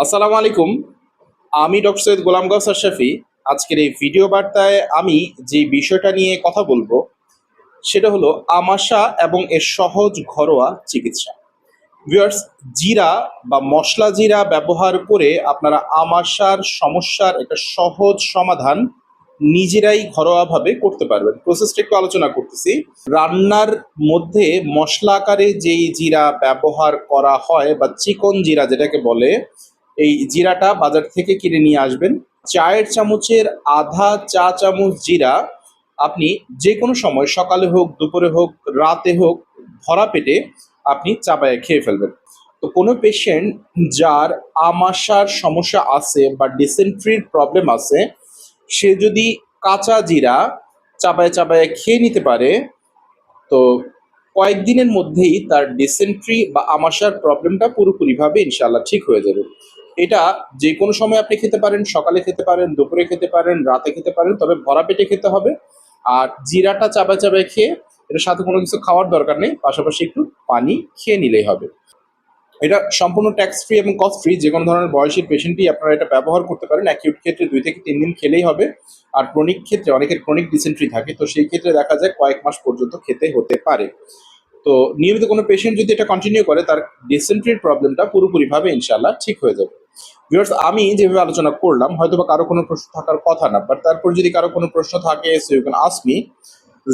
আসসালামু আলাইকুম। আমি ডক্টর সৈয়দ গোলাম গৌসার শফি। আজকের এই ভিডিও বার্তায় আমি যে বিষয়টা নিয়ে কথা বলবো সেটা হলো আমাশা এবং এর সহজ ঘরোয়া চিকিৎসা। ভিউয়ার্স, জিরা বা মশলা জিরা ব্যবহার করে আপনারা আমাশার সমস্যার একটা সহজ সমাধান নিজেরাই ঘরোয়াভাবে করতে পারবেন। প্রসেসটা একটু আলোচনা করতেছি। রান্নার মধ্যে মশলা আকারে যেই জিরা ব্যবহার করা হয় বা চিকন জিরা যেটাকে বলে, এই জিরাটা বাজার থেকে কিনে নিয়ে আসবেন। চায়ের চামচের আধা চা চামচ জিরা আপনি যে কোনো সময় সকালে হোক, দুপুরে হোক, রাতে হোক, ভরা পেটে আপনি চাবায় খেয়ে ফেলবেন। তো কোনো পেশেন্ট যার আমাশার সমস্যা আছে বা ডিসেন্ট্রির প্রবলেম আছে, সে যদি কাঁচা জিরা চাবায় চাবায় খেয়ে নিতে পারে, তো কয়েকদিনের মধ্যেই তার ডিসেন্ট্রি বা আমাশার প্রবলেমটা পুরোপুরিভাবে ইনশাআল্লাহ ঠিক হয়ে যাবে। এটা যে কোনো সময় আপনি খেতে পারেন, সকালে খেতে পারেন, দুপুরে খেতে পারেন, রাতে খেতে পারেন, তবে ভরা পেটে খেতে হবে। আর জিরাটা চাবায় চাবায় খেয়ে এটার সাথে কোনো কিছু খাওয়ার দরকার নেই, পাশাপাশি একটু পানি খেয়ে নিলেই হবে। এটা সম্পূর্ণ ট্যাক্স ফ্রি এবং কস্ট ফ্রি। যে কোনো ধরনের বয়সী পেশেন্টই আপনারা এটা ব্যবহার করতে পারেন। অ্যাকিউট ক্ষেত্রে 2 থেকে 3 দিন খেলেই হবে। আর ক্রনিক ক্ষেত্রে অনেকের ক্রনিক ডিসেন্ট্রি থাকে, তো সেই ক্ষেত্রে দেখা যায় কয়েক মাস পর্যন্ত খেতে হতে পারে। তো নিয়মিত কোনো পেশেন্ট যদি এটা কন্টিনিউ করে, তার ডিসেন্ট্রির প্রবলেমটা পুরোপুরিভাবে ইনশাআল্লাহ ঠিক হয়ে যাবে। ভিউয়ার্স, আমি যেভাবে আলোচনা করলাম হয়তো বা কারো কোনো প্রশ্ন থাকার কথা না, বাট তারপর যদি কারো কোনো প্রশ্ন থাকে, so you can ask me.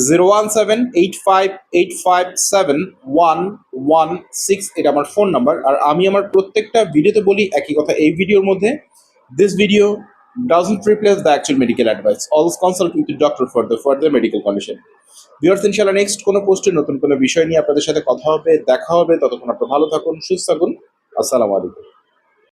01785871116 এটা আমার ফোন নাম্বার। আর আমি আমার প্রত্যেকটা ভিডিওতে বলি একই কথা। এই ভিডিওর মধ্যে, this video doesn't replace the actual medical advice. Always consult with the doctor for the further medical condition. Viewers, ইনশাআল্লাহ নেক্সট কোনো পোস্টে নতুন কোনো বিষয় নিয়ে আপনাদের সাথে কথা হবে, দেখা হবে। ততক্ষণ আপনারা ভালো থাকুন, সুস্থ থাকুন। আসসালামু আলাইকুম।